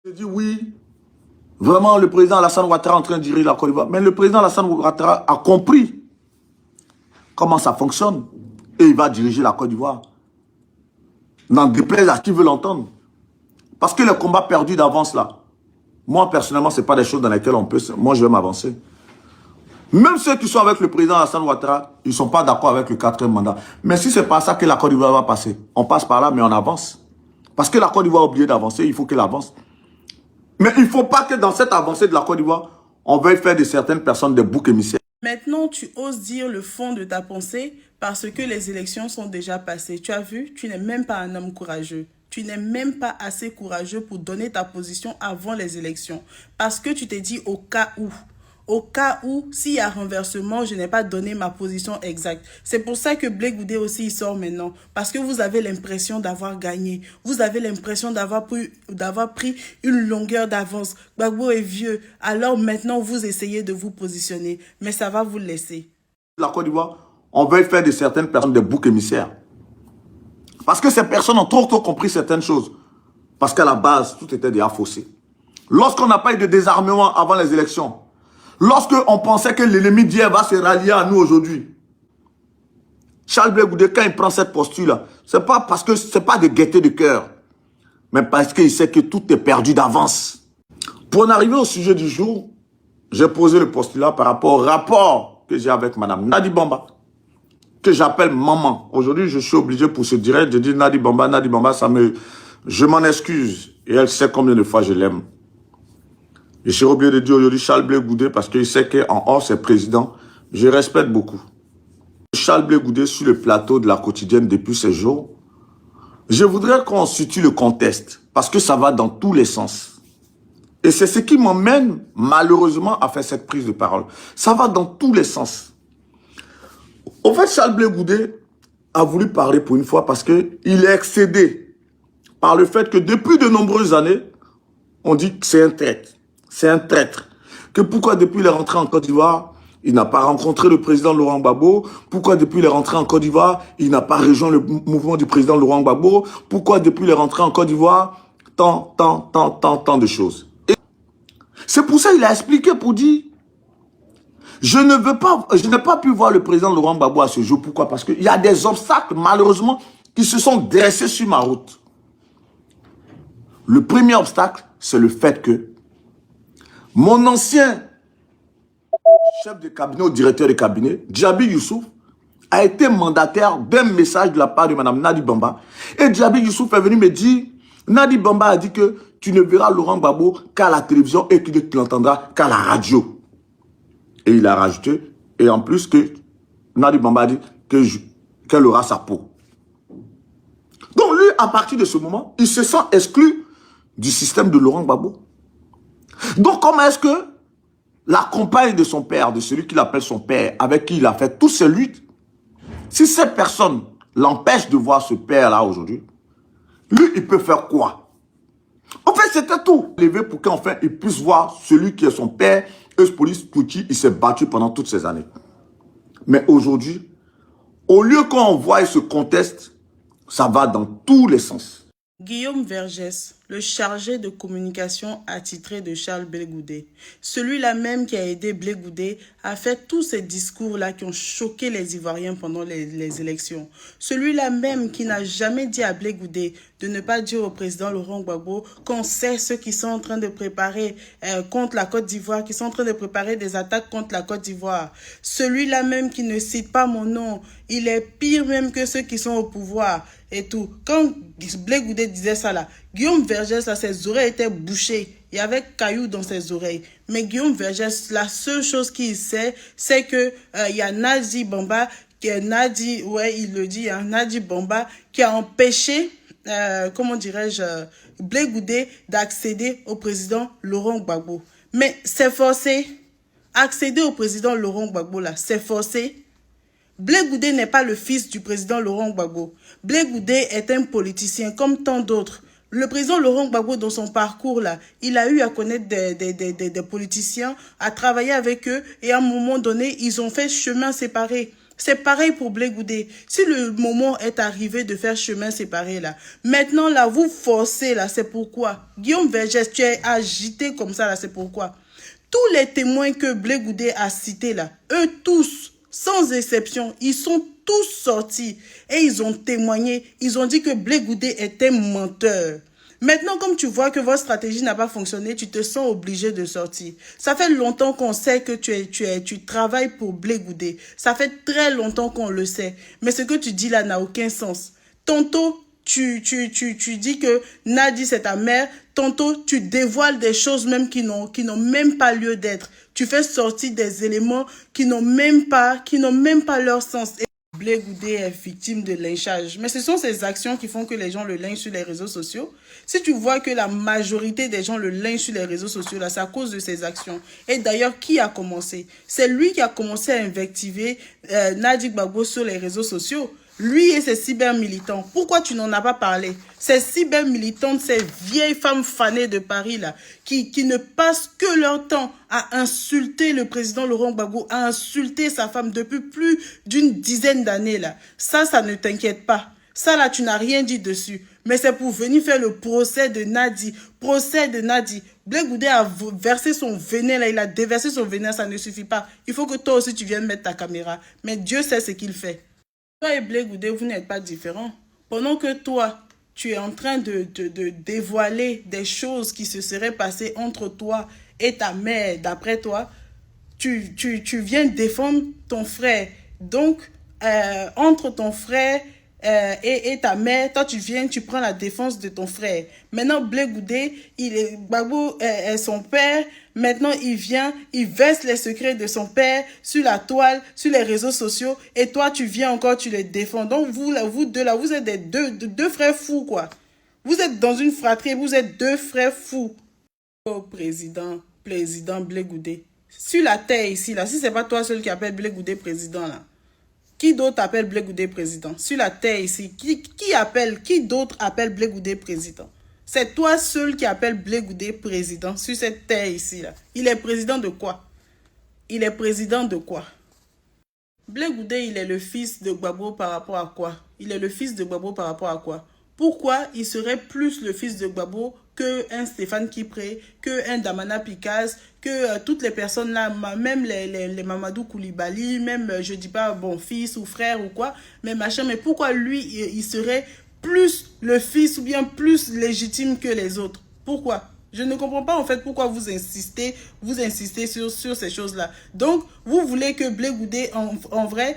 Je dis oui, vraiment le président Alassane Ouattara est en train de diriger la Côte d'Ivoire. Mais le président Alassane Ouattara a compris comment ça fonctionne. Et il va diriger la Côte d'Ivoire. N'en déplaise à qui veut l'entendre. Parce que le combat perdu d'avance là, moi personnellement, ce n'est pas des choses dans lesquelles on peut... Moi, je vais m'avancer. Même ceux qui sont avec le président Alassane Ouattara, ils ne sont pas d'accord avec le 4e mandat. Mais si ce n'est pas ça que la Côte d'Ivoire va passer, on passe par là, mais on avance. Parce que la Côte d'Ivoire a oublié d'avancer, il faut qu'elle avance. Mais il ne faut pas que dans cette avancée de la Côte d'Ivoire, on veuille faire de certaines personnes des boucs émissaires. Maintenant, tu oses dire le fond de ta pensée parce que les élections sont déjà passées. Tu as vu, tu n'es même pas un homme courageux. Tu n'es même pas assez courageux pour donner ta position avant les élections. Parce que tu t'es dit au cas où. Au cas où, s'il y a renversement, je n'ai pas donné ma position exacte. C'est pour ça que Blé Goudé aussi il sort maintenant. Parce que vous avez l'impression d'avoir gagné. Vous avez l'impression d'avoir pris une longueur d'avance. Gbagbo est vieux. Alors maintenant, vous essayez de vous positionner. Mais ça va vous laisser. La Côte d'Ivoire, on veut faire de certaines personnes des boucs émissaires. Parce que ces personnes ont trop compris certaines choses. Parce qu'à la base, tout était déjà faussé. Lorsqu'on n'a pas eu de désarmement avant les élections, lorsqu'on pensait que l'ennemi d'hier va se rallier à nous aujourd'hui, Charles Blé Goudé, quand il prend cette posture-là, c'est pas parce que c'est pas de gaieté de cœur, mais parce qu'il sait que tout est perdu d'avance. Pour en arriver au sujet du jour, j'ai posé le postulat par rapport au rapport que j'ai avec Madame Nadi Bamba, que j'appelle maman. Aujourd'hui, je suis obligé pour ce direct de dire Nadi Bamba, je m'en excuse. Et elle sait combien de fois je l'aime. Je suis obligé de dire aujourd'hui Charles Blé Goudé parce qu'il sait qu'en hors c'est président. Je respecte beaucoup. Charles Blé Goudé sur le plateau de la quotidienne depuis ces jours. Je voudrais qu'on situe le contexte parce que ça va dans tous les sens. Et c'est ce qui m'emmène malheureusement à faire cette prise de parole. Ça va dans tous les sens. Au fait, Charles Blé Goudé a voulu parler pour une fois parce qu'il est excédé par le fait que depuis de nombreuses années, on dit que c'est un traître. C'est un traître. Que pourquoi depuis les rentrées en Côte d'Ivoire, il n'a pas rencontré le président Laurent Gbagbo? Pourquoi depuis les rentrées en Côte d'Ivoire, il n'a pas rejoint le mouvement du président Laurent Gbagbo? Pourquoi depuis les rentrées en Côte d'Ivoire, tant de choses. C'est pour ça qu'il a expliqué pour dire, je n'ai pas pu voir le président Laurent Gbagbo à ce jour. Pourquoi? Parce qu'il y a des obstacles, malheureusement, qui se sont dressés sur ma route. Le premier obstacle, c'est le fait que mon ancien chef de cabinet ou directeur de cabinet, Djabi Youssouf, a été mandataire d'un message de la part de Mme Nadi Bamba. Et Djabi Youssouf est venu me dire, Nadi Bamba a dit que tu ne verras Laurent Gbagbo qu'à la télévision et que tu l'entendras qu'à la radio. Et il a rajouté, et en plus que Nadi Bamba a dit qu'elle aura sa peau. Donc lui, à partir de ce moment, il se sent exclu du système de Laurent Gbagbo. Donc comment est-ce que la compagne de son père, de celui qu'il appelle son père, avec qui il a fait toutes ces luttes, si cette personne l'empêche de voir ce père-là aujourd'hui, lui, il peut faire quoi? En fait, c'était tout. Levé pour qu'enfin, il puisse voir celui qui est son père, Euspolis, pour qui il s'est battu pendant toutes ces années. Mais aujourd'hui, au lieu qu'on voie ce contexte, ça va dans tous les sens. Guillaume Vergès, le chargé de communication attitré de Charles Blé Goudé, celui-là même qui a aidé Blé Goudé à faire tous ces discours-là qui ont choqué les Ivoiriens pendant les élections. Celui-là même qui n'a jamais dit à Blé Goudé de ne pas dire au président Laurent Gbagbo qu'on sait ceux qui sont en train de préparer contre la Côte d'Ivoire, qui sont en train de préparer des attaques contre la Côte d'Ivoire. Celui-là même qui ne cite pas mon nom, il est pire même que ceux qui sont au pouvoir et tout. Quand Blé Goudé disait ça là, Guillaume Vergès, là, ses oreilles étaient bouchées. Il y avait cailloux dans ses oreilles. Mais Guillaume Vergès, la seule chose qu'il sait, c'est que il y a Nadi Bamba, il le dit, hein, Nadi Bamba, qui a empêché, comment dirais-je, Blé Goudé d'accéder au président Laurent Gbagbo. Mais c'est forcé. Accéder au président Laurent Gbagbo, là, c'est forcé. Blé Goudé n'est pas le fils du président Laurent Gbagbo. Blé Goudé est un politicien comme tant d'autres. Le président Laurent Gbagbo, dans son parcours, là, il a eu à connaître des politiciens, à travailler avec eux, et à un moment donné, ils ont fait chemin séparé. C'est pareil pour Blé Goudé. Si le moment est arrivé de faire chemin séparé là, maintenant là, vous forcez là, c'est pourquoi. Guillaume Vergès, tu es agité comme ça là, c'est pourquoi. Tous les témoins que Blé Goudé a cités là, eux tous, sans exception, ils sont tous sortis et ils ont témoigné, ils ont dit que Blé Goudé était menteur. Maintenant, comme tu vois que votre stratégie n'a pas fonctionné, tu te sens obligé de sortir. Ça fait longtemps qu'on sait que tu travailles pour Blé Goudé. Ça fait très longtemps qu'on le sait. Mais ce que tu dis là n'a aucun sens. Tantôt, tu dis que Nadi c'est ta mère. Tantôt, tu dévoiles des choses même qui n'ont même pas lieu d'être. Tu fais sortir des éléments qui n'ont même pas leur sens. Blé Goudé est victime de lynchage. Mais ce sont ces actions qui font que les gens le lynchent sur les réseaux sociaux. Si tu vois que la majorité des gens le lynchent sur les réseaux sociaux, là, c'est à cause de ces actions. Et d'ailleurs, qui a commencé? C'est lui qui a commencé à invectiver Nadi Gbagbo sur les réseaux sociaux. Lui et ses cyber-militants. Pourquoi tu n'en as pas parlé? Ces cyber-militantes, ces vieilles femmes fanées de Paris, là, qui ne passent que leur temps à insulter le président Laurent Gbagbo, à insulter sa femme depuis plus d'une dizaine d'années, là. Ça ne t'inquiète pas. Ça, là, tu n'as rien dit dessus. Mais c'est pour venir faire le procès de Nadi. Procès de Nadi. Blé Goudé a versé son venin, là. Il a déversé son venin, ça ne suffit pas. Il faut que toi aussi, tu viennes mettre ta caméra. Mais Dieu sait ce qu'il fait. Toi et Blé Goudé, vous n'êtes pas différents. Pendant que toi, tu es en train de dévoiler des choses qui se seraient passées entre toi et ta mère, d'après toi, tu viens défendre ton frère. Donc, entre ton frère et ta mère, toi, tu prends la défense de ton frère. Maintenant, Blé Goudé, Gbagbo est son père. Maintenant, il vient, il verse les secrets de son père sur la toile, sur les réseaux sociaux. Et toi, tu viens encore, tu les défends. Donc, vous deux là, vous êtes deux frères fous, quoi. Vous êtes dans une fratrie, vous êtes deux frères fous. Oh, président Blé Goudé. Sur la terre ici, là, si c'est pas toi seul qui appelle Blé Goudé président, là. Qui d'autre appelle Blé Goudé président? Sur la terre ici, qui d'autre appelle Blé Goudé président? C'est toi seul qui appelle Blé Goudé président sur cette terre ici, là. Il est président de quoi? Il est président de quoi? Blé Goudé, il est le fils de Gbagbo par rapport à quoi? Il est le fils de Gbagbo par rapport à quoi? Pourquoi il serait plus le fils de Gbagbo qu'un Stéphane Kipré, qu'un Damana Pikaz, que toutes les personnes là, même les Mamadou Koulibaly, même, je dis pas bon fils ou frère ou quoi, mais machin, mais pourquoi lui, il serait plus le fils ou bien plus légitime que les autres? Pourquoi? Je ne comprends pas en fait pourquoi vous insistez sur ces choses-là. Donc, vous voulez que Blé Goudé, en vrai,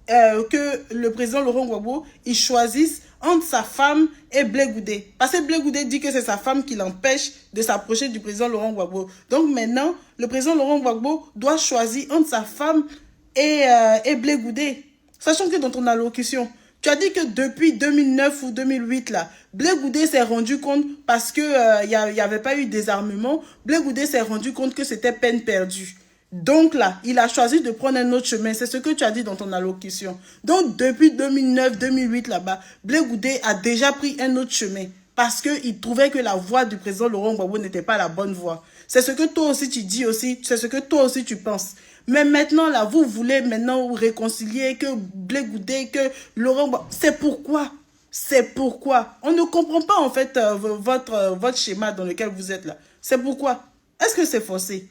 que le président Laurent Gbagbo, il choisisse entre sa femme et Blé Goudé. Parce que Blé Goudé dit que c'est sa femme qui l'empêche de s'approcher du président Laurent Gbagbo. Donc maintenant, le président Laurent Gbagbo doit choisir entre sa femme et Blé Goudé. Sachant que dans ton allocution, tu as dit que depuis 2009 ou 2008, là, Blé Goudé s'est rendu compte, parce que y avait pas eu désarmement, Blé Goudé s'est rendu compte que c'était peine perdue. Donc là, il a choisi de prendre un autre chemin. C'est ce que tu as dit dans ton allocution. Donc depuis 2009-2008 là-bas, Blé Goudé a déjà pris un autre chemin. Parce qu'il trouvait que la voix du président Laurent Gbagbo n'était pas la bonne voix. C'est ce que toi aussi tu dis aussi, c'est ce que toi aussi tu penses. Mais maintenant là, vous voulez maintenant vous réconcilier que Blé Goudé, que Laurent Gbagbo. C'est pourquoi? C'est pourquoi? On ne comprend pas en fait votre schéma dans lequel vous êtes là. C'est pourquoi? Est-ce que c'est forcé?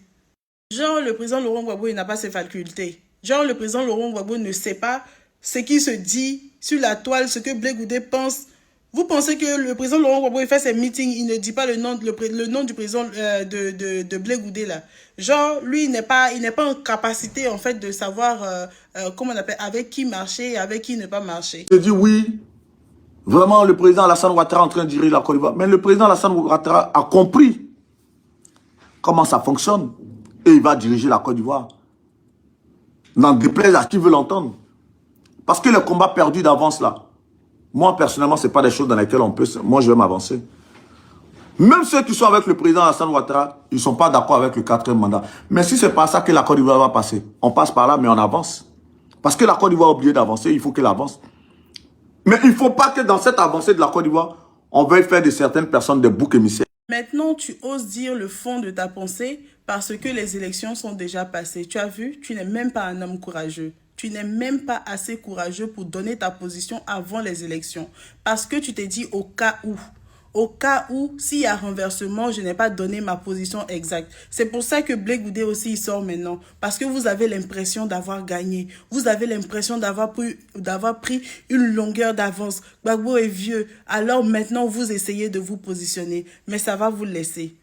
Genre, le président Laurent Gbagbo, il n'a pas ses facultés. Genre, le président Laurent Gbagbo ne sait pas ce qui se dit sur la toile, ce que Blé Goudé pense. Vous pensez que le président Laurent Gbagbo, il fait ses meetings, il ne dit pas le nom du président de Blé Goudé, là. Genre, lui, il n'est pas en capacité, en fait, de savoir, comment on appelle, avec qui marcher et avec qui ne pas marcher. Je dis oui, vraiment, le président Alassane Ouattara est en train de diriger la Côte d'Ivoire. Mais le président Alassane Ouattara a compris comment ça fonctionne. Et il va diriger la Côte d'Ivoire. N'en déplaise à qui veut l'entendre. Parce que le combat perdu d'avance là, moi personnellement, ce n'est pas des choses dans lesquelles on peut... Moi, je vais m'avancer. Même ceux qui sont avec le président Alassane Ouattara, ils ne sont pas d'accord avec le 4e mandat. Mais si ce n'est pas ça que la Côte d'Ivoire va passer, on passe par là, mais on avance. Parce que la Côte d'Ivoire a oublié d'avancer, il faut qu'elle avance. Mais il ne faut pas que dans cette avancée de la Côte d'Ivoire, on veuille faire de certaines personnes des boucs émissaires. Maintenant, tu oses dire le fond de ta pensée parce que les élections sont déjà passées. Tu as vu, tu n'es même pas un homme courageux. tu n'es même pas assez courageux pour donner ta position avant les élections. Parce que tu t'es dit au cas où. Au cas où, s'il y a renversement, je n'ai pas donné ma position exacte. C'est pour ça que Blé Goudé aussi il sort maintenant. Parce que vous avez l'impression d'avoir gagné. Vous avez l'impression d'avoir pris une longueur d'avance. Gbagbo est vieux. Alors maintenant, vous essayez de vous positionner. Mais ça va vous laisser.